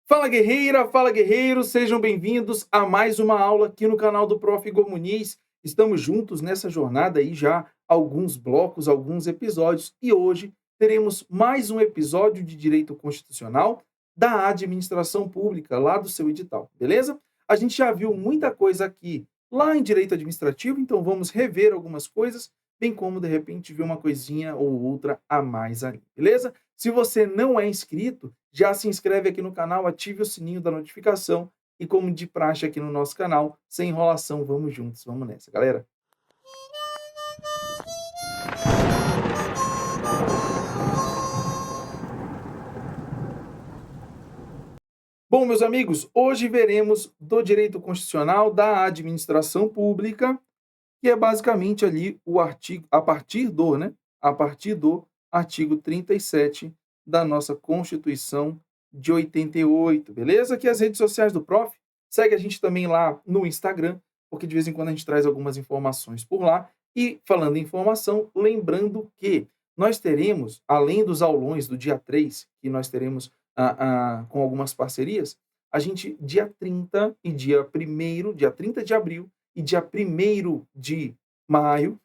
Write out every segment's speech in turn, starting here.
Fala guerreira, fala guerreiro, sejam bem-vindos a mais uma aula aqui no canal do Prof. Igor Muniz. Estamos juntos nessa jornada aí já há alguns blocos, alguns episódios e hoje teremos mais um episódio de Direito Constitucional da Administração Pública, lá do seu edital, beleza? A gente já viu muita coisa aqui lá em Direito Administrativo, então vamos rever algumas coisas, bem como de repente ver uma coisinha ou outra a mais ali, beleza? Se você não é inscrito, já se inscreve aqui no canal, ative o sininho da notificação e como de praxe aqui no nosso canal, sem enrolação, vamos juntos, vamos nessa, galera. Bom, meus amigos, hoje veremos do direito constitucional da administração pública, que é basicamente ali o artigo, a partir do artigo 37 da nossa Constituição de 88, beleza? Aqui as redes sociais do Prof. Segue a gente também lá no Instagram, porque de vez em quando a gente traz algumas informações por lá. E falando em informação, lembrando que nós teremos, além dos aulões do dia 3, que nós teremos com algumas parcerias, a gente, dia 30 e dia 30 de abril, e dia 1º de maio,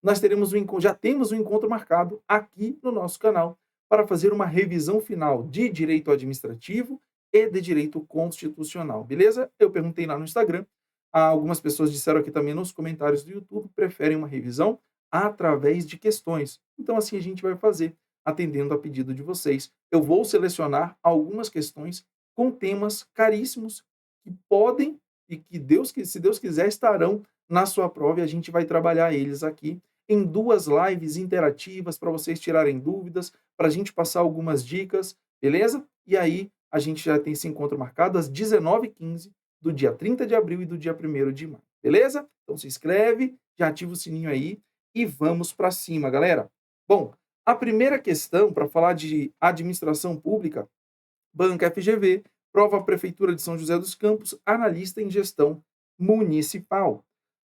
nós teremos já temos um encontro marcado aqui no nosso canal para fazer uma revisão final de direito administrativo e de direito constitucional, beleza? Eu perguntei lá no Instagram, algumas pessoas disseram aqui também nos comentários do YouTube, preferem uma revisão através de questões. Então assim a gente vai fazer, atendendo a pedido de vocês. Eu vou selecionar algumas questões com temas caríssimos que podem e que se Deus quiser, estarão na sua prova e a gente vai trabalhar eles aqui em 2 lives interativas para vocês tirarem dúvidas, para a gente passar algumas dicas, beleza? E aí a gente já tem esse encontro marcado às 19h15 do dia 30 de abril e do dia 1º de maio, beleza? Então se inscreve, já ativa o sininho aí e vamos para cima, galera. Bom, a primeira questão para falar de administração pública, Banca FGV, prova a Prefeitura de São José dos Campos, analista em gestão municipal.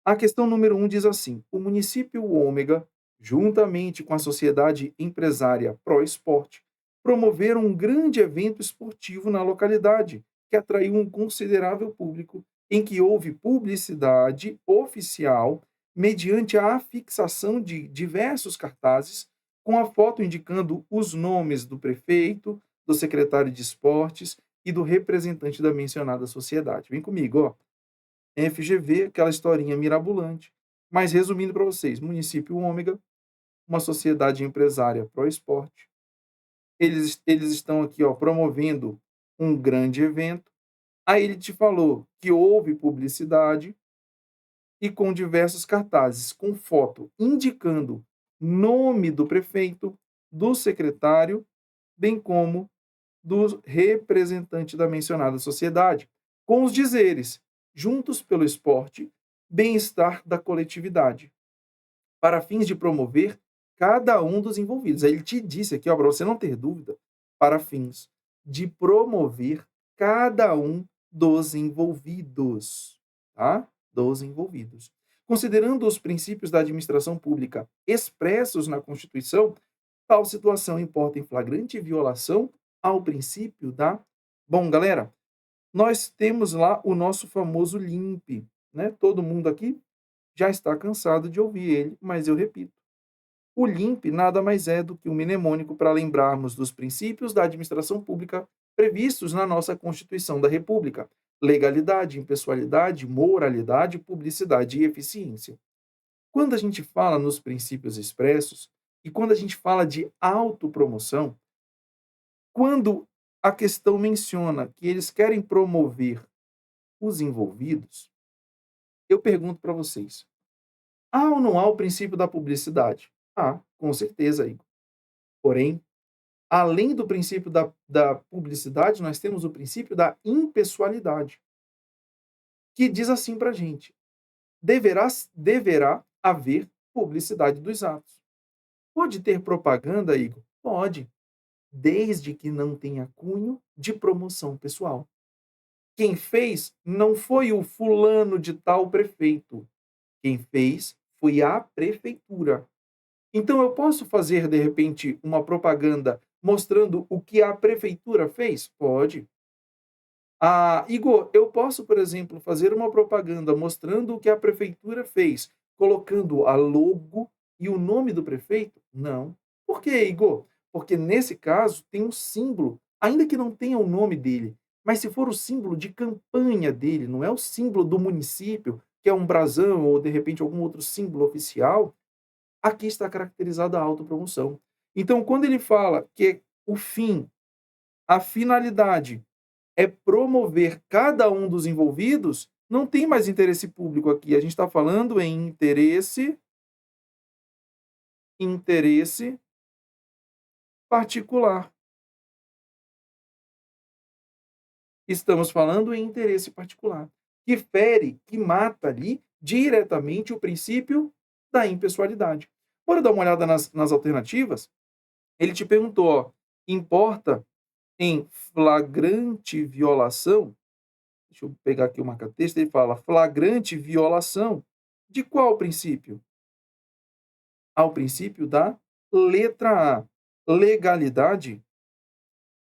A questão número 1 diz assim: o município Ômega, juntamente com a sociedade empresária Pro Esporte, promoveram um grande evento esportivo na localidade, que atraiu um considerável público, em que houve publicidade oficial mediante a afixação de diversos cartazes com a foto indicando os nomes do prefeito, do secretário de esportes e do representante da mencionada sociedade. Vem comigo, ó. FGV, aquela historinha mirabolante. Mas resumindo para vocês, município Ômega, uma sociedade empresária Pro Esporte. Eles estão aqui, ó, promovendo um grande evento. Aí ele te falou que houve publicidade e com diversos cartazes com foto indicando nome do prefeito, do secretário, bem como do representante da mencionada sociedade, com os dizeres: juntos pelo esporte, bem-estar da coletividade, para fins de promover cada um dos envolvidos. Aí ele te disse aqui, ó, para você não ter dúvida, para fins de promover cada um dos envolvidos, tá? Dos envolvidos. Considerando os princípios da administração pública expressos na Constituição, tal situação importa em flagrante violação ao princípio da. Bom, galera, nós temos lá o nosso famoso LIMP, né? Todo mundo aqui já está cansado de ouvir ele, mas eu repito. O LIMP nada mais é do que um mnemônico para lembrarmos dos princípios da administração pública previstos na nossa Constituição da República: legalidade, impessoalidade, moralidade, publicidade e eficiência. Quando a gente fala nos princípios expressos e quando a gente fala de autopromoção, quando a questão menciona que eles querem promover os envolvidos, eu pergunto para vocês: há ou não há o princípio da publicidade? Há, com certeza, Igor. Porém, além do princípio da publicidade, nós temos o princípio da impessoalidade, que diz assim para a gente: deverá haver publicidade dos atos. Pode ter propaganda, Igor? Pode, desde que não tenha cunho de promoção pessoal. Quem fez não foi o fulano de tal prefeito. Quem fez foi a prefeitura. Então eu posso fazer, de repente, uma propaganda mostrando o que a prefeitura fez? Pode. Igor, eu posso, por exemplo, fazer uma propaganda mostrando o que a prefeitura fez, colocando a logo e o nome do prefeito? Não. Por quê, Igor? Porque nesse caso tem um símbolo, ainda que não tenha o nome dele, mas se for o símbolo de campanha dele, não é o símbolo do município, que é um brasão ou de repente algum outro símbolo oficial, aqui está caracterizada a autopromoção. Então, quando ele fala que o fim, a finalidade é promover cada um dos envolvidos, não tem mais interesse público aqui. A gente está falando em interesse particular. Estamos falando em interesse particular, que fere, que mata ali diretamente o princípio da impessoalidade. Bora dar uma olhada nas alternativas? Ele te perguntou, ó, importa em flagrante violação? Deixa eu pegar aqui o marca-texto, ele fala flagrante violação de qual princípio? Ao princípio da letra A. Legalidade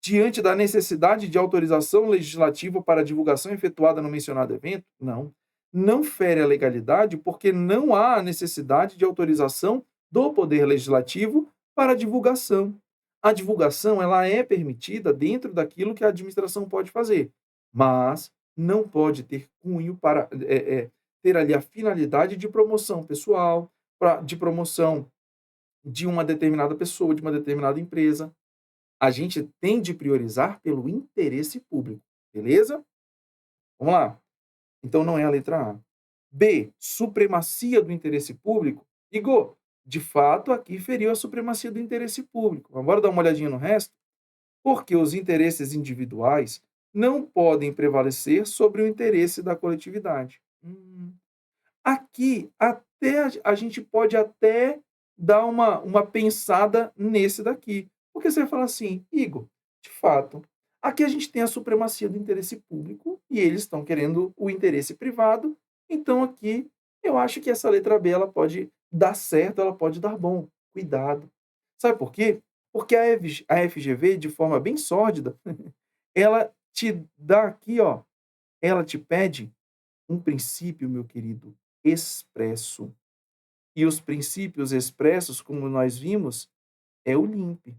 diante da necessidade de autorização legislativa para a divulgação efetuada no mencionado evento? Não. Não fere a legalidade porque não há necessidade de autorização do Poder Legislativo para a divulgação. A divulgação ela é permitida dentro daquilo que a administração pode fazer, mas não pode ter cunho para ter ali a finalidade de promoção pessoal, de promoção de uma determinada pessoa, de uma determinada empresa. A gente tem de priorizar pelo interesse público, beleza? Vamos lá. Então não é a letra A. B, supremacia do interesse público. Igor, de fato, aqui feriu a supremacia do interesse público. Vamos dar uma olhadinha no resto? Porque os interesses individuais não podem prevalecer sobre o interesse da coletividade. Aqui, até a gente pode até dar uma pensada nesse daqui. Porque você fala assim, Igor, de fato, aqui a gente tem a supremacia do interesse público e eles estão querendo o interesse privado. Então, aqui, eu acho que essa letra B ela pode dar certo, ela pode dar bom. Cuidado. Sabe por quê? Porque a FGV, de forma bem sórdida, ela te dá aqui, ó, ela te pede um princípio, meu querido, expresso. E os princípios expressos, como nós vimos, é o LIMP.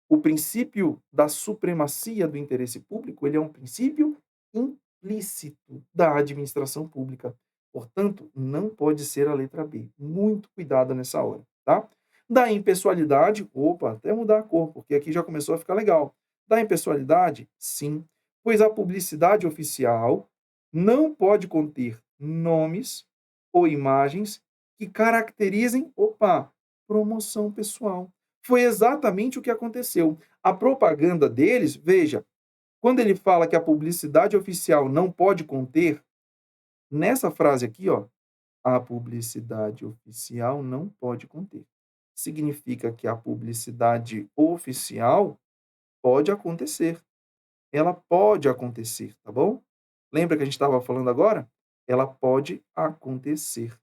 O princípio da supremacia do interesse público, ele é um princípio implícito da administração pública. Portanto, não pode ser a letra B. Muito cuidado nessa hora, tá? Da impessoalidade, opa, até mudar a cor, porque aqui já começou a ficar legal. Da impessoalidade, sim, pois a publicidade oficial não pode conter nomes ou imagens que caracterizem, opa, promoção pessoal. Foi exatamente o que aconteceu. A propaganda deles, veja, quando ele fala que a publicidade oficial não pode conter, nessa frase aqui, ó, a publicidade oficial não pode conter. Significa que a publicidade oficial pode acontecer. Ela pode acontecer, tá bom? Lembra que a gente estava falando agora? Ela pode acontecer.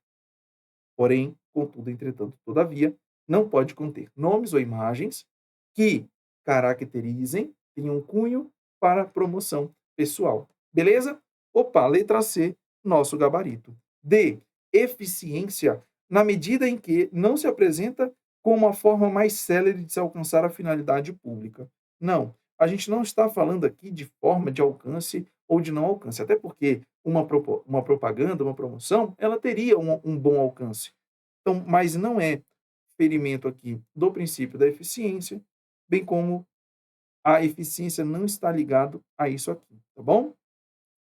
Porém, contudo, entretanto, todavia, não pode conter nomes ou imagens que caracterizem, tenham cunho para promoção pessoal. Beleza? Opa, letra C, nosso gabarito. D, eficiência, na medida em que não se apresenta como a forma mais célere de se alcançar a finalidade pública. Não, a gente não está falando aqui de forma de alcance ou de não alcance, até porque uma propaganda, uma promoção, ela teria um bom alcance. Então, mas não é ferimento aqui do princípio da eficiência, bem como a eficiência não está ligado a isso aqui, tá bom?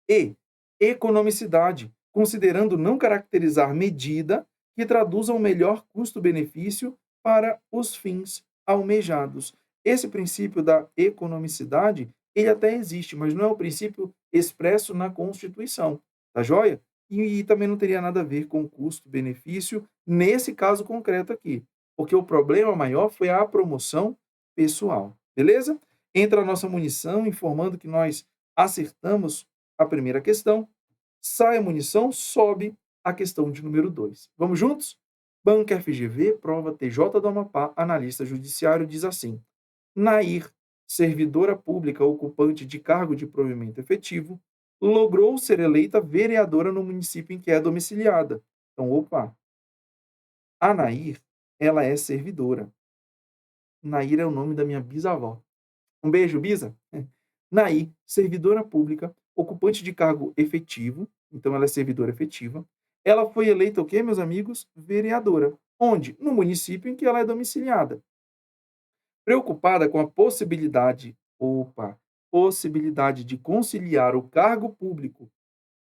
E economicidade, considerando não caracterizar medida que traduza o melhor custo-benefício para os fins almejados. Esse princípio da economicidade, ele até existe, mas não é o princípio expresso na Constituição, tá joia? E também não teria nada a ver com custo-benefício nesse caso concreto aqui, porque o problema maior foi a promoção pessoal, beleza? Entra a nossa munição informando que nós acertamos a primeira questão, sai a munição, sobe a questão de número 2. Vamos juntos? Banca FGV, prova TJ do Amapá, analista judiciário, diz assim: Nair servidora pública ocupante de cargo de provimento efetivo, logrou ser eleita vereadora no município em que é domiciliada. Então, opa, a Nair, ela é servidora. Nair é o nome da minha bisavó. Um beijo, Bisa. Nair, servidora pública, ocupante de cargo efetivo, então ela é servidora efetiva. Ela foi eleita o quê, meus amigos? Vereadora. Onde? No município em que ela é domiciliada. Preocupada com a possibilidade de conciliar o cargo público,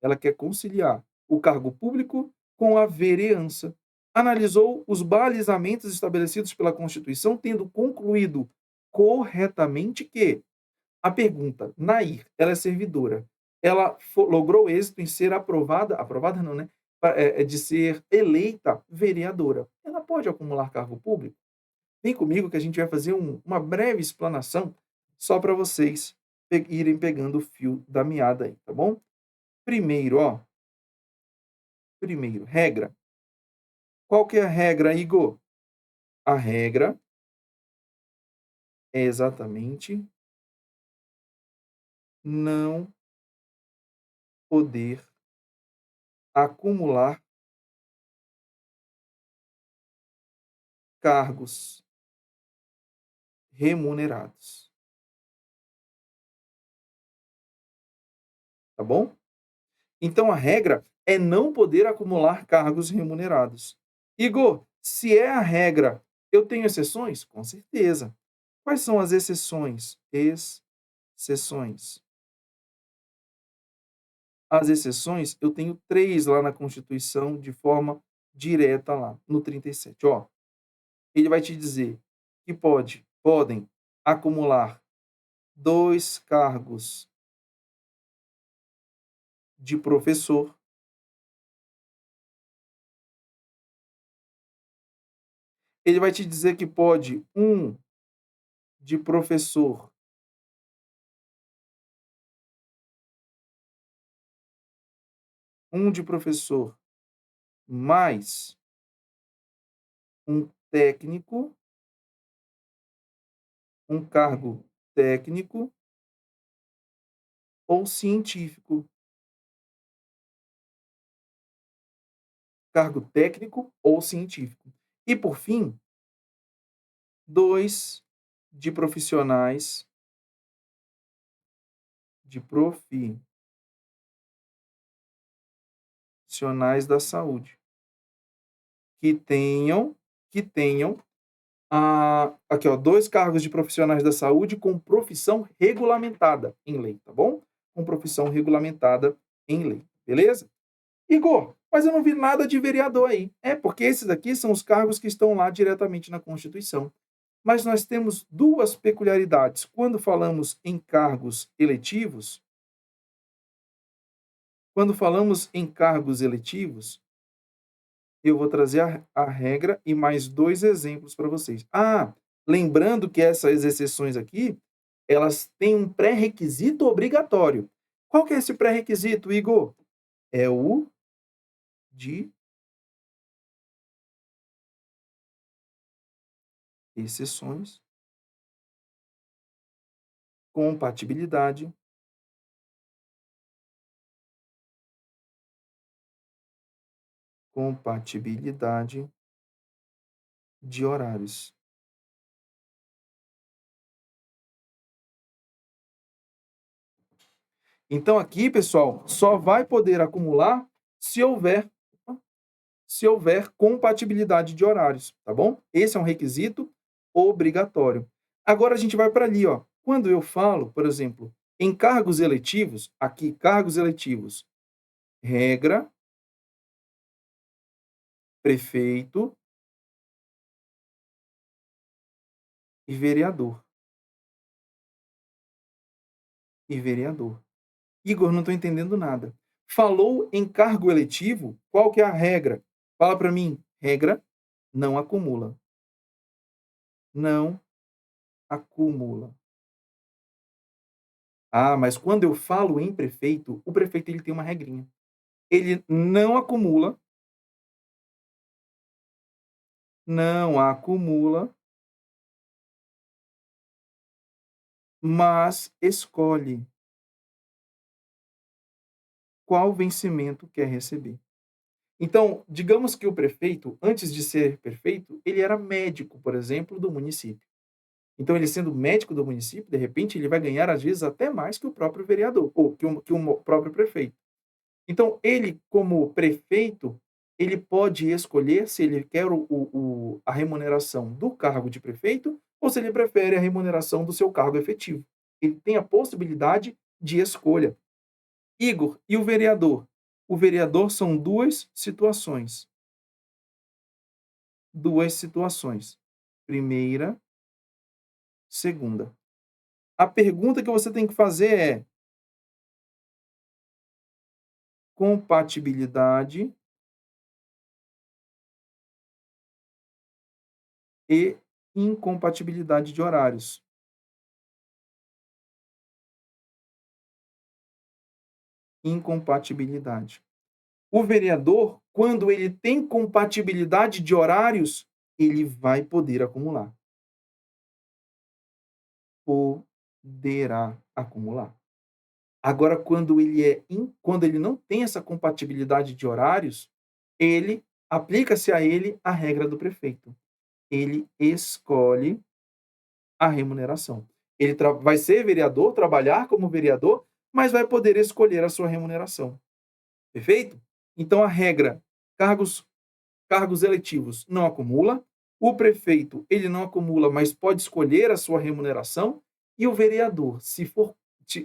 ela quer conciliar o cargo público com a vereança. Analisou os balizamentos estabelecidos pela Constituição, tendo concluído corretamente que a pergunta, Nair, ela é servidora, ela logrou êxito em ser aprovada não, né? De ser eleita vereadora. Ela pode acumular cargo público? Vem comigo que a gente vai fazer uma breve explanação só para vocês irem pegando o fio da meada aí, tá bom? Primeiro, ó, regra. Qual que é a regra, Igor? A regra é exatamente não poder acumular cargos remunerados, tá bom? Então a regra é não poder acumular cargos remunerados. Igor, se é a regra, eu tenho exceções? Com certeza. Quais são as exceções? Exceções. As exceções, eu tenho 3 lá na Constituição de forma direta lá, no 37. Ó, ele vai te dizer que podem acumular 2 cargos de professor. Ele vai te dizer que pode de professor, de professor mais um técnico, um cargo técnico ou científico. Cargo técnico ou científico. E, por fim, 2 de profissionais da saúde que tenham aqui, ó, 2 cargos de profissionais da saúde com profissão regulamentada em lei, tá bom? Com profissão regulamentada em lei, beleza? Igor, mas eu não vi nada de vereador aí. É, porque esses aqui são os cargos que estão lá diretamente na Constituição. Mas nós temos 2 peculiaridades. Quando falamos em cargos eletivos, eu vou trazer a regra e mais 2 exemplos para vocês. Ah, lembrando que essas exceções aqui, elas têm um pré-requisito obrigatório. Qual que é esse pré-requisito, Igor? É o de exceções, compatibilidade, compatibilidade de horários. Então aqui, pessoal, só vai poder acumular se houver compatibilidade de horários, tá bom? Esse é um requisito obrigatório. Agora a gente vai para ali, ó. Quando eu falo, por exemplo, em cargos eletivos, aqui cargos eletivos, regra, prefeito e vereador. Igor, não estou entendendo nada. Falou em cargo eletivo, qual que é a regra? Fala para mim. Regra, não acumula. Não acumula. Ah, mas quando eu falo em prefeito, o prefeito ele tem uma regrinha. Ele não acumula mas escolhe qual vencimento quer receber. Então, digamos que o prefeito, antes de ser prefeito, ele era médico, por exemplo, do município. Então, ele sendo médico do município, de repente, ele vai ganhar, às vezes, até mais que o próprio vereador, ou que o próprio prefeito. Então, ele, como prefeito, ele pode escolher se ele quer a remuneração do cargo de prefeito ou se ele prefere a remuneração do seu cargo efetivo. Ele tem a possibilidade de escolha. Igor, e o vereador? O vereador são duas situações. Duas situações. Primeira, segunda. A pergunta que você tem que fazer é: compatibilidade e incompatibilidade de horários. Incompatibilidade. O vereador, quando ele tem compatibilidade de horários, ele vai poder acumular. Poderá acumular. Agora, quando ele não tem essa compatibilidade de horários, ele aplica-se a ele a regra do prefeito. Ele escolhe a remuneração. Ele vai ser vereador, trabalhar como vereador, mas vai poder escolher a sua remuneração. Perfeito? Então a regra, cargos cargos eletivos não acumula, o prefeito, ele não acumula, mas pode escolher a sua remuneração, e o vereador, se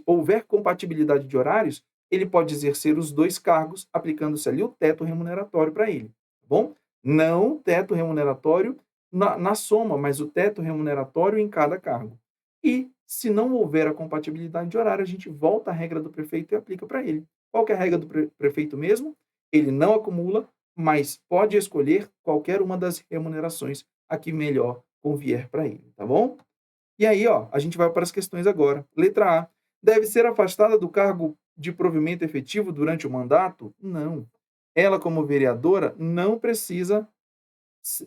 houver compatibilidade de horários, ele pode exercer os dois cargos, aplicando-se ali o teto remuneratório para ele, tá bom? Não teto remuneratório na soma, mas o teto remuneratório em cada cargo. E, se não houver a compatibilidade de horário, a gente volta à regra do prefeito e aplica para ele. Qual que é a regra do prefeito mesmo? Ele não acumula, mas pode escolher qualquer uma das remunerações a que melhor convier para ele, tá bom? E aí, ó, a gente vai para as questões agora. Letra A. Deve ser afastada do cargo de provimento efetivo durante o mandato? Não. Ela, como vereadora, não precisa,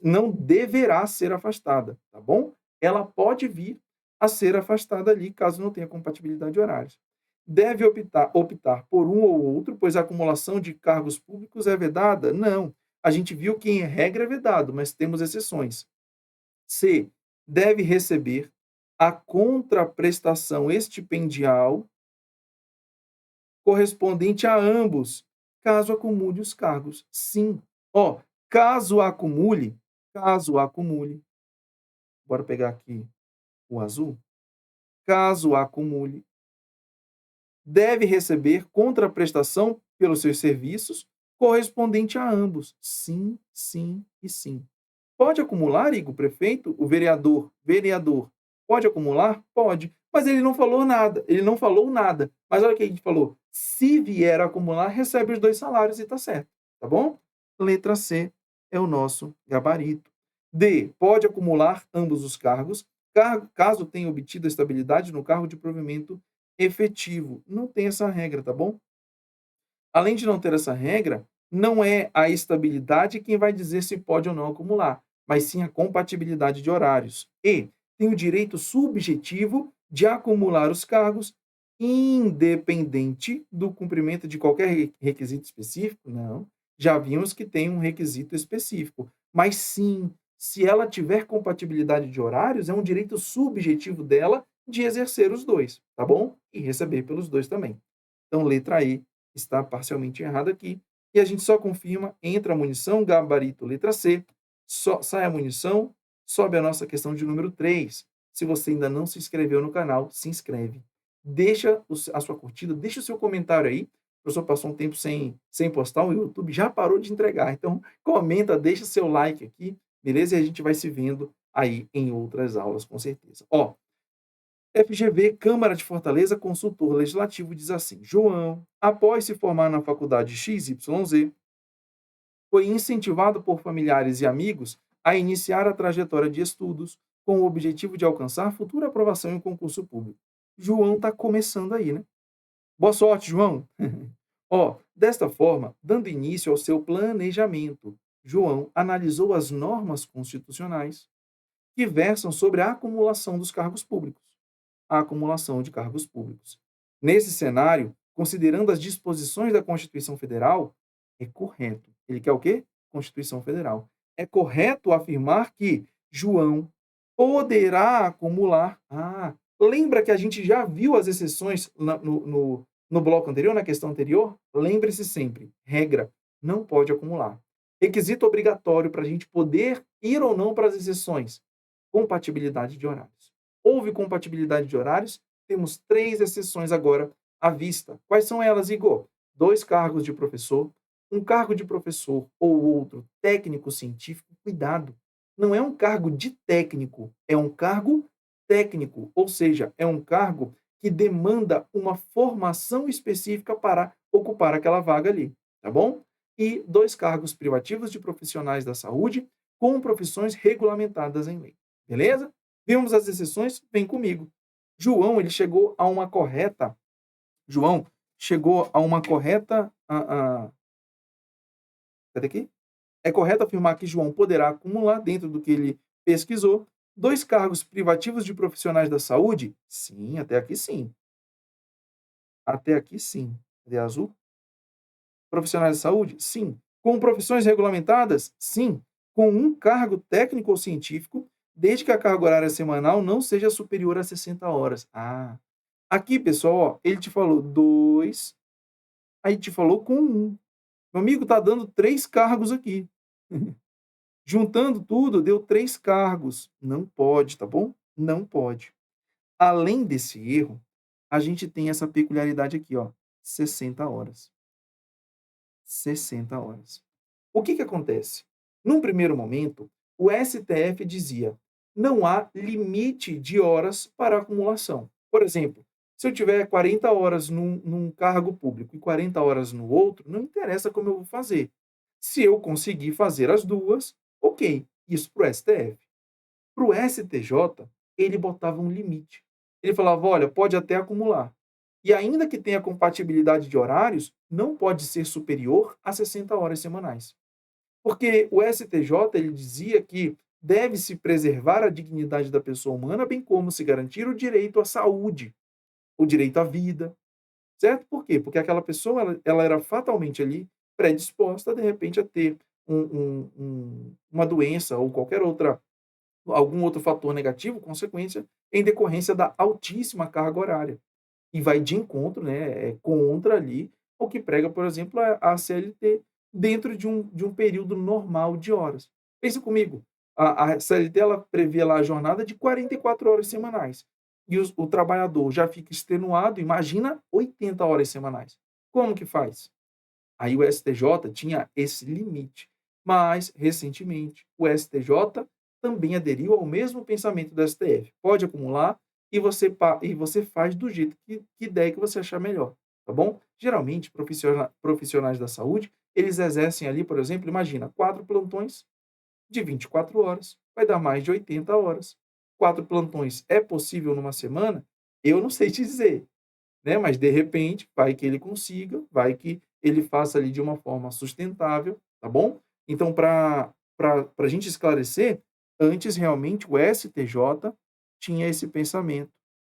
não deverá ser afastada, tá bom? Ela pode vir a ser afastada ali, caso não tenha compatibilidade de horários. Deve optar por um ou outro, pois a acumulação de cargos públicos é vedada? Não. A gente viu que, em regra, é vedado, mas temos exceções. C. Deve receber a contraprestação estipendial correspondente a ambos, caso acumule os cargos. Sim. Ó, caso acumule, bora pegar aqui o azul. Caso acumule, deve receber contraprestação pelos seus serviços correspondente a ambos. Sim, sim e sim. Pode acumular, Igor, prefeito? O vereador, pode acumular? Pode. Mas ele não falou nada. Ele não falou nada. Mas olha o que a gente falou. Se vier a acumular, recebe os dois salários e tá certo. Tá bom? Letra C é o nosso gabarito. D. Pode acumular ambos os cargos, caso tenha obtido a estabilidade no cargo de provimento efetivo. Não tem essa regra, tá bom? Além de não ter essa regra, não é a estabilidade quem vai dizer se pode ou não acumular, mas sim a compatibilidade de horários. E tem o direito subjetivo de acumular os cargos, independente do cumprimento de qualquer requisito específico? Não. Já vimos que tem um requisito específico. Mas sim, se ela tiver compatibilidade de horários, é um direito subjetivo dela de exercer os dois, tá bom? E receber pelos dois também. Então, letra E está parcialmente errada aqui. E a gente só confirma, entra a munição, gabarito, letra C, sai a munição, sobe a nossa questão de número 3. Se você ainda não se inscreveu no canal, se inscreve. Deixa a sua curtida, deixa o seu comentário aí. O professor passou um tempo sem postar, o YouTube já parou de entregar. Então, comenta, deixa seu like aqui, beleza? E a gente vai se vendo aí em outras aulas, com certeza. Ó, FGV, Câmara de Fortaleza, consultor legislativo, diz assim: João, após se formar na faculdade XYZ, foi incentivado por familiares e amigos a iniciar a trajetória de estudos com o objetivo de alcançar futura aprovação em concurso público. João está começando aí, né? Boa sorte, João! Ó, desta forma, dando início ao seu planejamento, João analisou as normas constitucionais que versam sobre a acumulação dos cargos públicos. a acumulação de cargos públicos. Nesse cenário, considerando as disposições da Constituição Federal, é correto. Ele quer o quê? Constituição Federal. É correto afirmar que João poderá acumular. Lembra que a gente já viu as exceções no bloco anterior, na questão anterior? Lembre-se sempre, regra, não pode acumular. Requisito obrigatório para a gente poder ir ou não para as exceções, compatibilidade de horários. Houve compatibilidade de horários, temos 3 exceções agora à vista. Quais são elas, Igor? 2 cargos de professor, um cargo de professor ou outro técnico científico, cuidado, não é um cargo de técnico, é um cargo técnico, ou seja, é um cargo que demanda uma formação específica para ocupar aquela vaga ali, tá bom? E 2 cargos privativos de profissionais da saúde com profissões regulamentadas em lei. Beleza? Vimos as exceções? Vem comigo. João, ele chegou a uma correta. João chegou a uma correta. Cadê aqui? É correto afirmar que João poderá acumular, dentro do que ele pesquisou, 2 cargos privativos de profissionais da saúde? Sim, até aqui sim. Até aqui sim. Cadê azul? Profissionais da saúde? Sim. Com profissões regulamentadas? Sim. Com um cargo técnico ou científico, desde que a carga horária semanal não seja superior a 60 horas. Aqui, pessoal, ó, ele te falou 2, aí te falou com 1. Meu amigo, tá dando 3 cargos aqui. Juntando tudo, deu 3 cargos. Não pode, tá bom? Não pode. Além desse erro, a gente tem essa peculiaridade aqui, ó, 60 horas. 60 horas. O que que acontece? Num primeiro momento, o STF dizia: não há limite de horas para acumulação. Por exemplo, se eu tiver 40 horas num cargo público e 40 horas no outro, não interessa como eu vou fazer. Se eu conseguir fazer as duas, ok. Isso para o STF. Para o STJ, ele botava um limite. Ele falava: olha, pode até acumular. E ainda que tenha compatibilidade de horários, não pode ser superior a 60 horas semanais. Porque o STJ ele dizia que deve-se preservar a dignidade da pessoa humana, bem como se garantir o direito à saúde, o direito à vida, certo? Por quê? Porque aquela pessoa ela era fatalmente ali predisposta, de repente, a ter uma doença ou qualquer outra algum outro fator negativo, consequência, em decorrência da altíssima carga horária. E vai de encontro, né, contra ali o que prega, por exemplo, a CLT dentro de um período normal de horas. Pensa comigo, a CLT ela prevê lá a jornada de 44 horas semanais. E o trabalhador já fica extenuado, imagina 80 horas semanais. Como que faz? Aí o STJ tinha esse limite. Mas, recentemente, o STJ também aderiu ao mesmo pensamento do STF. Pode acumular e você faz do jeito que der que você achar melhor, tá bom? Geralmente, profissionais da saúde, eles exercem ali, por exemplo, imagina, 4 plantões de 24 horas, vai dar mais de 80 horas. 4 plantões é possível numa semana? Eu não sei te dizer, né? Mas de repente, vai que ele consiga, vai que ele faça ali de uma forma sustentável, tá bom? Então, para a gente esclarecer, antes realmente o STJ tinha esse pensamento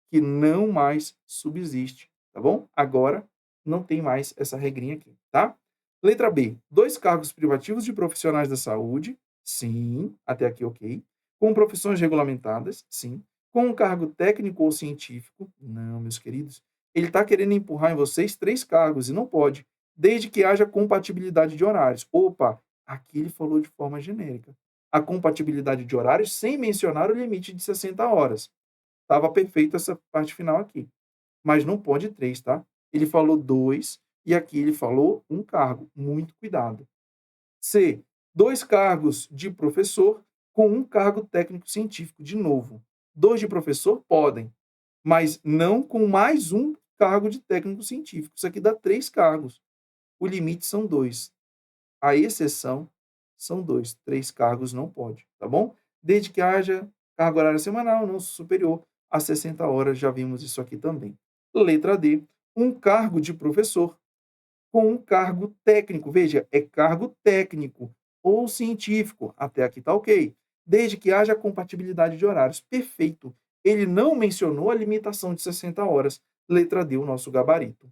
que não mais subsiste, tá bom? Agora não tem mais essa regrinha aqui, tá? Letra B, 2 cargos privativos de profissionais da saúde, sim, até aqui ok. Com profissões regulamentadas, sim. Com um cargo técnico ou científico, não, meus queridos. Ele está querendo empurrar em vocês 3 cargos e não pode, desde que haja compatibilidade de horários. Opa, aqui ele falou de forma genérica. A compatibilidade de horários sem mencionar o limite de 60 horas. Estava perfeito essa parte final aqui. Mas não pode 3, tá? Ele falou 2 e aqui ele falou um cargo. Muito cuidado. C, 2 cargos de professor com um cargo técnico científico. De novo, 2 de professor podem, mas não com mais um cargo de técnico científico. Isso aqui dá 3 cargos. O limite são 2. A exceção são 2. 3 cargos não pode, tá bom? Desde que haja carga horária semanal não superior a 60 horas, já vimos isso aqui também. Letra D, um cargo de professor com um cargo técnico. Veja, é cargo técnico ou científico. Até aqui está ok. Desde que haja compatibilidade de horários. Perfeito. Ele não mencionou a limitação de 60 horas. Letra D, o nosso gabarito.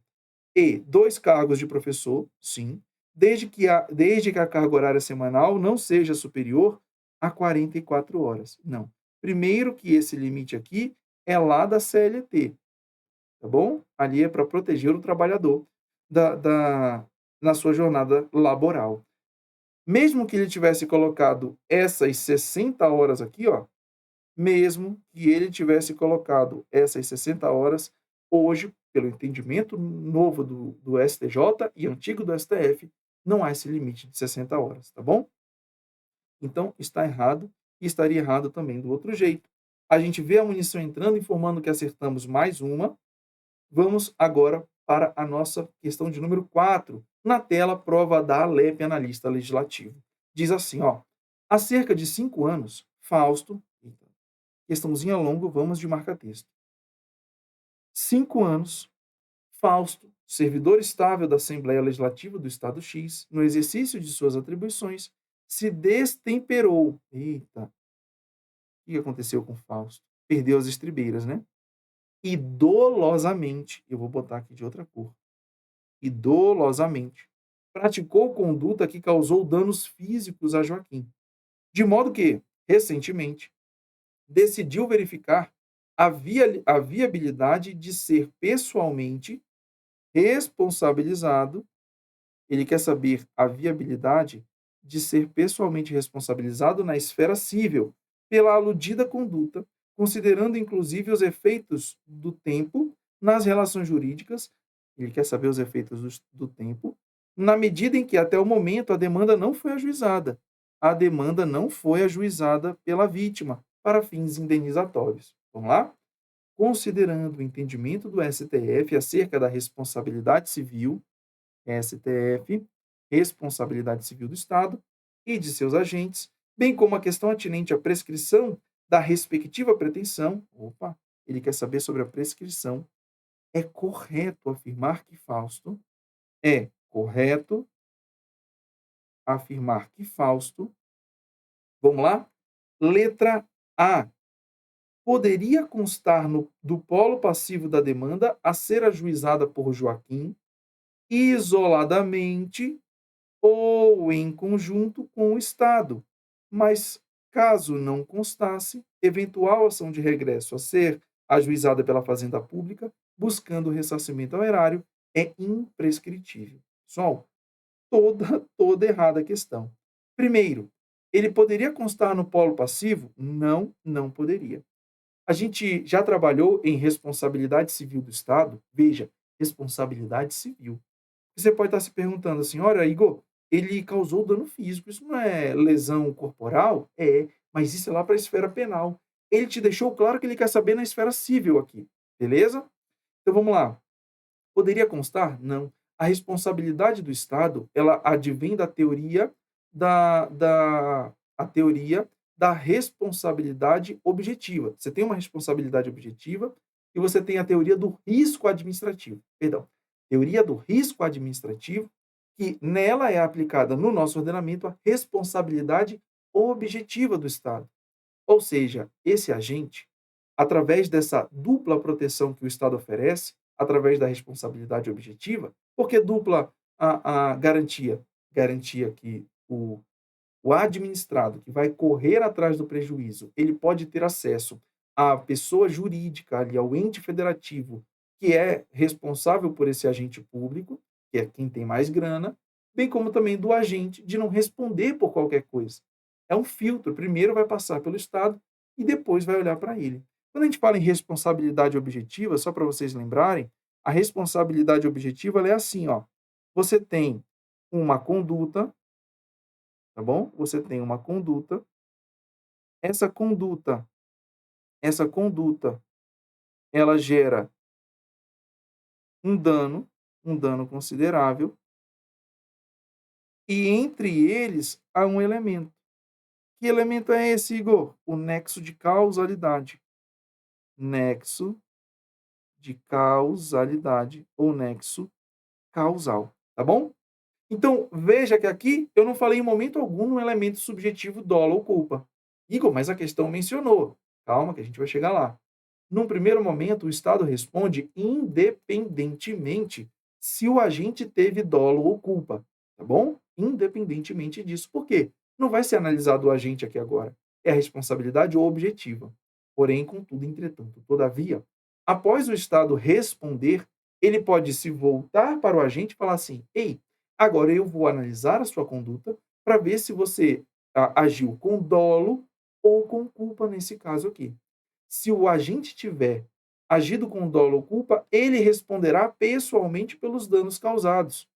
E 2 cargos de professor, sim, desde que a carga horária semanal não seja superior a 44 horas. Não. Primeiro que esse limite aqui é lá da CLT, tá bom? Ali é para proteger o trabalhador da, da, na sua jornada laboral. Mesmo que ele tivesse colocado essas 60 horas aqui, ó, mesmo que ele tivesse colocado essas 60 horas, hoje, pelo entendimento novo do STJ e antigo do STF, não há esse limite de 60 horas, tá bom? Então, está errado e estaria errado também do outro jeito. A gente vê a munição entrando, informando que acertamos mais uma. Vamos agora para a nossa questão de número 4, na tela prova da Alep Analista Legislativo. Diz assim, ó, há cerca de 5 anos, Fausto, questãozinha longa, vamos de marca-texto. 5 anos, Fausto, servidor estável da Assembleia Legislativa do Estado X, no exercício de suas atribuições, se destemperou. Eita, o que aconteceu com Fausto? Perdeu as estribeiras, né? E dolosamente, eu vou botar aqui de outra cor, e dolosamente, praticou conduta que causou danos físicos a Joaquim. De modo que, recentemente, decidiu verificar a viabilidade de ser pessoalmente responsabilizado. Ele quer saber a viabilidade de ser pessoalmente responsabilizado na esfera civil pela aludida conduta, considerando inclusive os efeitos do tempo nas relações jurídicas. Ele quer saber os efeitos do tempo, na medida em que até o momento a demanda não foi ajuizada. A demanda não foi ajuizada pela vítima para fins indenizatórios. Vamos lá? Considerando o entendimento do STF acerca da responsabilidade civil, STF, responsabilidade civil do Estado e de seus agentes, bem como a questão atinente à prescrição da respectiva pretensão. Opa, ele quer saber sobre a prescrição. É correto afirmar que Fausto, é correto afirmar que Fausto, vamos lá? Letra A, poderia constar do polo passivo da demanda a ser ajuizada por Joaquim, isoladamente ou em conjunto com o Estado, mas, caso não constasse, eventual ação de regresso a ser ajuizada pela Fazenda Pública, buscando ressarcimento ao erário, é imprescritível. Pessoal, toda errada a questão. Primeiro, ele poderia constar no polo passivo? Não, não poderia. A gente já trabalhou em responsabilidade civil do Estado? Veja, responsabilidade civil. Você pode estar se perguntando assim: olha, Igor, ele causou dano físico, isso não é lesão corporal? É, mas isso é lá para a esfera penal. Ele te deixou claro que ele quer saber na esfera civil aqui, beleza? Então vamos lá. Poderia constar? Não. A responsabilidade do Estado, ela advém da teoria a teoria da responsabilidade objetiva. Você tem uma responsabilidade objetiva e você tem a teoria do risco administrativo. Perdão, teoria do risco administrativo, que nela é aplicada no nosso ordenamento a responsabilidade objetiva do Estado. Ou seja, esse agente, através dessa dupla proteção que o Estado oferece, através da responsabilidade objetiva, porque dupla a garantia? Garantia que o administrado que vai correr atrás do prejuízo, ele pode ter acesso à pessoa jurídica, ali, ao ente federativo, que é responsável por esse agente público, que é quem tem mais grana, bem como também do agente de não responder por qualquer coisa. É um filtro. Primeiro vai passar pelo Estado e depois vai olhar para ele. Quando a gente fala em responsabilidade objetiva, só para vocês lembrarem, a responsabilidade objetiva ela é assim, ó. Você tem uma conduta, tá bom? Você tem uma conduta. Essa conduta, essa conduta, ela gera um dano considerável, e entre eles há um elemento. Que elemento é esse, Igor? O nexo de causalidade. Nexo de causalidade ou nexo causal, tá bom? Então, veja que aqui eu não falei em momento algum no elemento subjetivo dolo ou culpa. Igor, mas a questão mencionou. Calma que a gente vai chegar lá. Num primeiro momento, o Estado responde independentemente se o agente teve dolo ou culpa, tá bom? Independentemente disso. Por quê? Não vai ser analisado o agente aqui agora. É a responsabilidade objetiva. Porém, contudo, entretanto, todavia, após o Estado responder, ele pode se voltar para o agente e falar assim: ei, agora eu vou analisar a sua conduta para ver se você agiu com dolo ou com culpa nesse caso aqui. Se o agente tiver agido com dolo ou culpa, ele responderá pessoalmente pelos danos causados,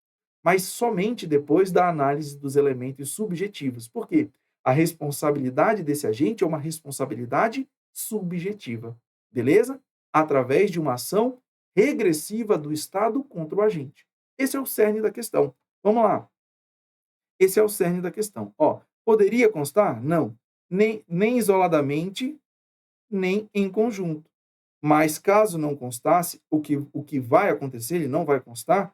mas somente depois da análise dos elementos subjetivos. Por quê? A responsabilidade desse agente é uma responsabilidade subjetiva, beleza? Através de uma ação regressiva do Estado contra o agente. Esse é o cerne da questão. Vamos lá. Esse é o cerne da questão. Ó, poderia constar? Não. Nem isoladamente, nem em conjunto. Mas caso não constasse, o que vai acontecer, ele não vai constar,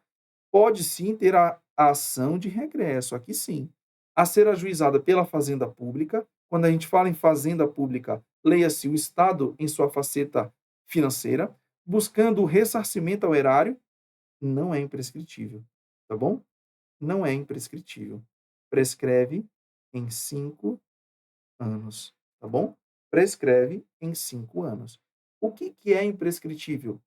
pode sim ter a ação de regresso, aqui sim, a ser ajuizada pela Fazenda Pública. Quando a gente fala em Fazenda Pública, leia-se o Estado em sua faceta financeira, buscando o ressarcimento ao erário, não é imprescritível, tá bom? Não é imprescritível. Prescreve em 5 anos, tá bom? Prescreve em 5 anos. O que é imprescritível?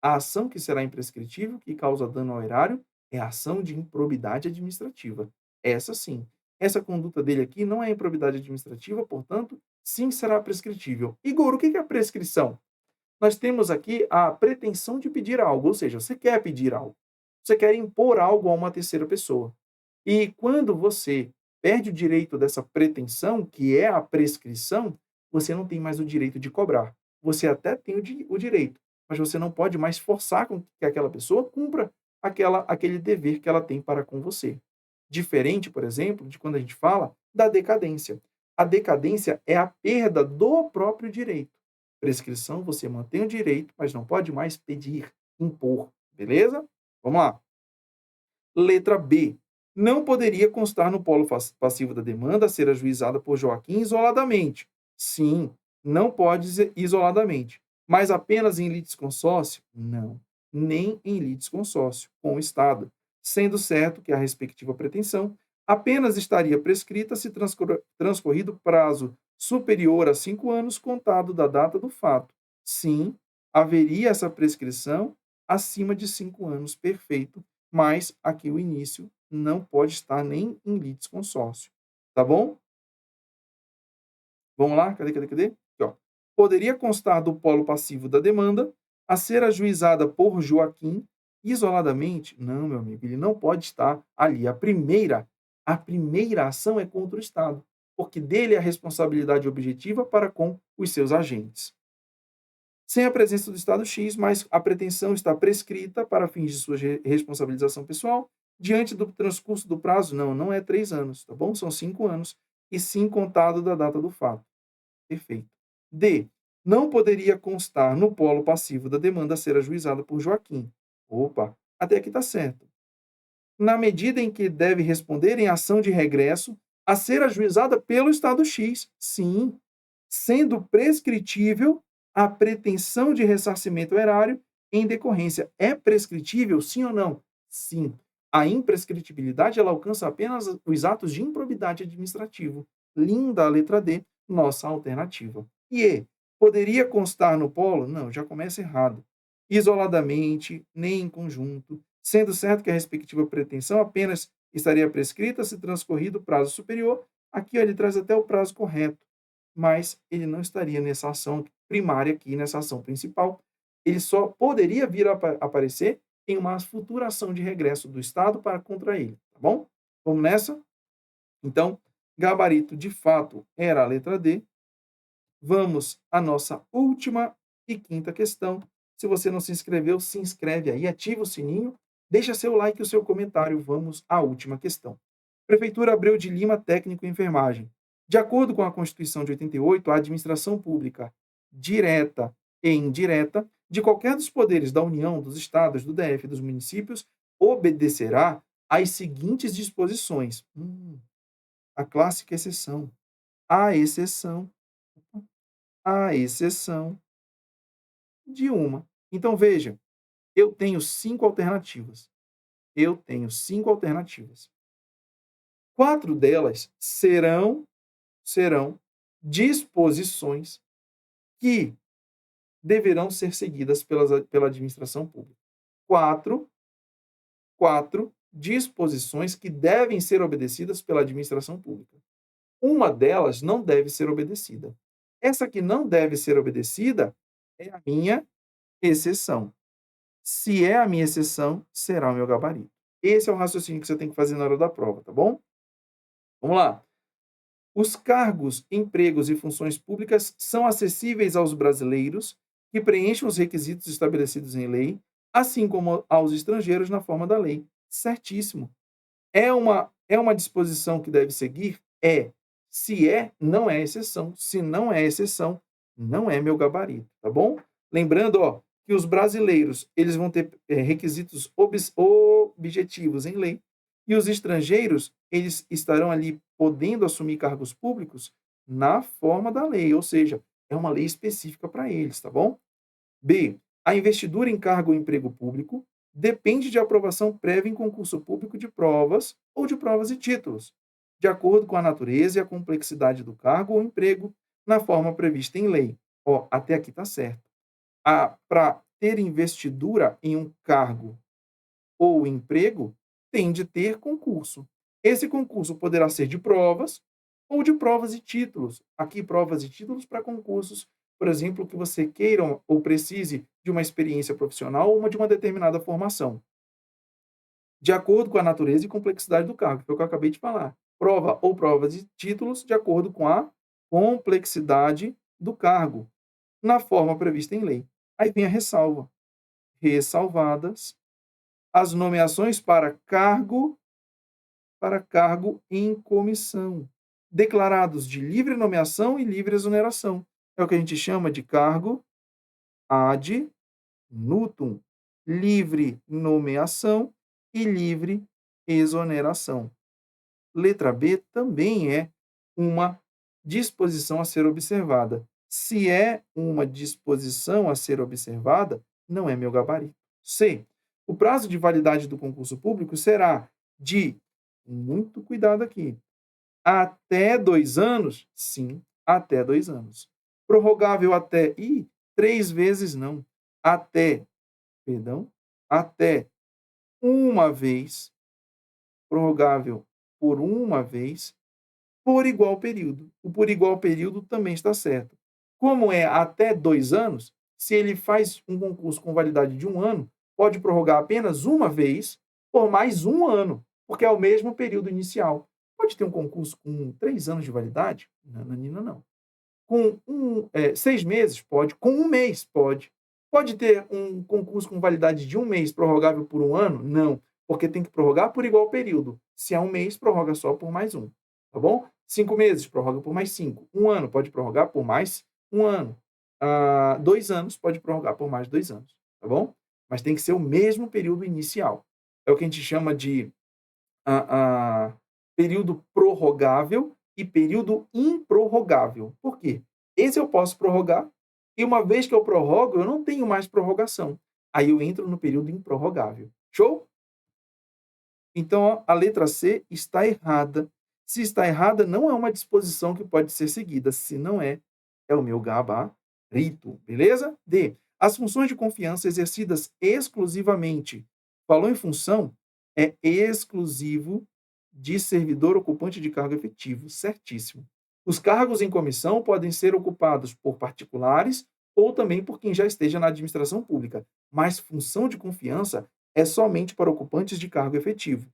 A ação que será imprescritível, que causa dano ao erário, é a ação de improbidade administrativa. Essa sim. Essa conduta dele aqui não é improbidade administrativa, portanto, sim será prescritível. Igor, o que é a prescrição? Nós temos aqui a pretensão de pedir algo, ou seja, você quer pedir algo. Você quer impor algo a uma terceira pessoa. E quando você perde o direito dessa pretensão, que é a prescrição, você não tem mais o direito de cobrar. Você até tem o direito, mas você não pode mais forçar com que aquela pessoa cumpra aquele dever que ela tem para com você. Diferente, por exemplo, de quando a gente fala da decadência. A decadência é a perda do próprio direito. Prescrição, você mantém o direito, mas não pode mais pedir, impor. Beleza? Vamos lá. Letra B. Não poderia constar no polo passivo da demanda a ser ajuizada por Joaquim isoladamente. Sim, não pode ser isoladamente. Mas apenas em litisconsórcio? Não. Nem em litisconsórcio com o Estado. Sendo certo que a respectiva pretensão apenas estaria prescrita se transcorrido prazo superior a 5 anos contado da data do fato. Sim, haveria essa prescrição acima de 5 anos, perfeito, mas aqui o início não pode estar nem em litisconsórcio. Tá bom? Vamos lá? Cadê? Aqui, ó. Poderia constar do polo passivo da demanda a ser ajuizada por Joaquim isoladamente? Não, meu amigo, ele não pode estar ali. A primeira ação é contra o Estado, porque dele é a responsabilidade objetiva para com os seus agentes. Sem a presença do Estado X, mas a pretensão está prescrita para fins de sua responsabilização pessoal, diante do transcurso do prazo, não é 3 anos, tá bom? São 5 anos, e sim contado da data do fato. Perfeito. D. Não poderia constar no polo passivo da demanda a ser ajuizada por Joaquim. Opa, até aqui está certo. Na medida em que deve responder em ação de regresso a ser ajuizada pelo Estado X. Sim, sendo prescritível a pretensão de ressarcimento erário em decorrência. É prescritível, sim ou não? Sim. A imprescritibilidade ela alcança apenas os atos de improbidade administrativo. Linda a letra D, nossa alternativa. E E, poderia constar no polo? Não, já começa errado. Isoladamente, nem em conjunto, sendo certo que a respectiva pretensão apenas estaria prescrita se transcorrido o prazo superior. Aqui ele traz até o prazo correto, mas ele não estaria nessa ação primária aqui, nessa ação principal. Ele só poderia vir a aparecer em uma futura ação de regresso do Estado para contra ele, tá bom? Vamos nessa? Então, gabarito de fato era a letra D. Vamos à nossa última e quinta questão. Se você não se inscreveu, se inscreve aí, ativa o sininho, deixa seu like e o seu comentário. Vamos à última questão. Prefeitura Abreu de Lima, técnico em enfermagem. De acordo com a Constituição de 88, a administração pública, direta e indireta, de qualquer dos poderes da União, dos estados, do DF e dos municípios, obedecerá às seguintes disposições. A clássica exceção. A exceção. A exceção de uma. Então, veja, eu tenho 5 alternativas. Eu tenho 5 alternativas. 4 delas serão disposições que deverão ser seguidas pela administração pública. Quatro, quatro disposições que devem ser obedecidas pela administração pública. Uma delas não deve ser obedecida. Essa que não deve ser obedecida é a minha exceção. Se é a minha exceção, será o meu gabarito. Esse é o raciocínio que você tem que fazer na hora da prova, tá bom? Vamos lá. Os cargos, empregos e funções públicas são acessíveis aos brasileiros que preenchem os requisitos estabelecidos em lei, assim como aos estrangeiros na forma da lei. Certíssimo. É uma disposição que deve seguir? É. Se é, não é exceção. Se não é exceção, não é meu gabarito, tá bom? Lembrando, ó, que os brasileiros, eles vão ter requisitos objetivos em lei, e os estrangeiros, eles estarão ali podendo assumir cargos públicos na forma da lei, ou seja, é uma lei específica para eles, tá bom? B. A investidura em cargo ou emprego público depende de aprovação prévia em concurso público de provas ou de provas e títulos, de acordo com a natureza e a complexidade do cargo ou emprego, na forma prevista em lei. Ó, até aqui está certo. Para ter investidura em um cargo ou emprego, tem de ter concurso. Esse concurso poderá ser de provas ou de provas e títulos. Aqui, provas e títulos para concursos, por exemplo, que você queira ou precise de uma experiência profissional ou de uma determinada formação. De acordo com a natureza e complexidade do cargo, que foi o que eu acabei de falar. Prova ou provas e títulos de acordo com a complexidade do cargo, na forma prevista em lei. Aí vem a ressalva. Ressalvadas as nomeações para cargo em comissão, declarados de livre nomeação e livre exoneração. É o que a gente chama de cargo ad nutum, livre nomeação e livre exoneração. Letra B também é uma disposição a ser observada. Se é uma disposição a ser observada, não é meu gabarito. C. O prazo de validade do concurso público será de, muito cuidado aqui, até 2 anos? Sim, até 2 anos. Prorrogável até, 3 vezes não. Até, perdão, até uma vez, prorrogável por uma vez, por igual período. O por igual período também está certo. Como é até 2 anos, se ele faz um concurso com validade de 1 ano, pode prorrogar apenas uma vez por mais 1 ano, porque é o mesmo período inicial. Pode ter um concurso com 3 anos de validade? Nananina, não. Com 6 meses? Pode. Com 1 mês? Pode. Pode ter um concurso com validade de 1 mês prorrogável por 1 ano? Não, porque tem que prorrogar por igual período. Se é 1 mês, prorroga só por mais 1, tá bom? 5 meses, prorroga por mais 5. 1 ano, pode prorrogar por mais 1 ano. 2 anos, pode prorrogar por mais 2 anos, tá bom? Mas tem que ser o mesmo período inicial. É o que a gente chama de período prorrogável e período improrrogável. Por quê? Esse eu posso prorrogar, e uma vez que eu prorrogo, eu não tenho mais prorrogação. Aí eu entro no período improrrogável. Show? Então, ó, a letra C está errada. Se está errada, não é uma disposição que pode ser seguida. Se não é, é o meu gabarito. Beleza? D. As funções de confiança exercidas exclusivamente. Falou em função, é exclusivo de servidor ocupante de cargo efetivo. Certíssimo. Os cargos em comissão podem ser ocupados por particulares ou também por quem já esteja na administração pública. Mas função de confiança é somente para ocupantes de cargo efetivo.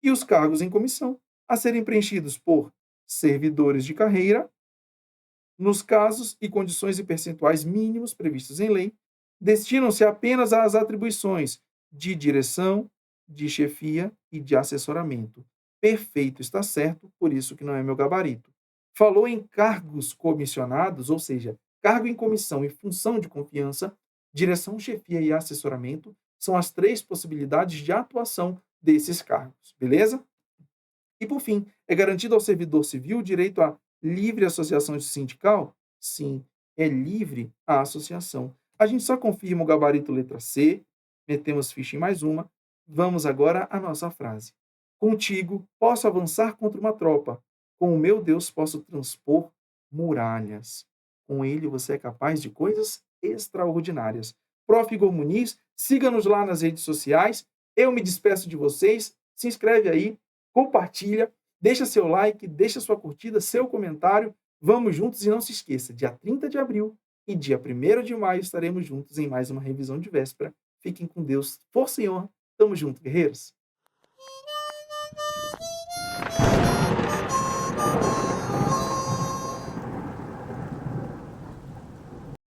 E os cargos em comissão, a serem preenchidos por servidores de carreira, nos casos e condições e percentuais mínimos previstos em lei, destinam-se apenas às atribuições de direção, de chefia e de assessoramento. Perfeito, está certo, por isso que não é meu gabarito. Falou em cargos comissionados, ou seja, cargo em comissão e função de confiança, direção, chefia e assessoramento são as 3 possibilidades de atuação desses cargos, beleza? E, por fim, é garantido ao servidor civil o direito à livre associação sindical? Sim, é livre a associação. A gente só confirma o gabarito letra C, metemos ficha em mais uma. Vamos agora à nossa frase. Contigo posso avançar contra uma tropa. Com o meu Deus posso transpor muralhas. Com ele você é capaz de coisas extraordinárias. Prof. Igor Muniz, siga-nos lá nas redes sociais. Eu me despeço de vocês. Se inscreve aí, compartilha, deixa seu like, deixa sua curtida, seu comentário. Vamos juntos e não se esqueça, dia 30 de abril e dia 1º de maio estaremos juntos em mais uma revisão de véspera. Fiquem com Deus. Força e honra. Tamo junto, guerreiros.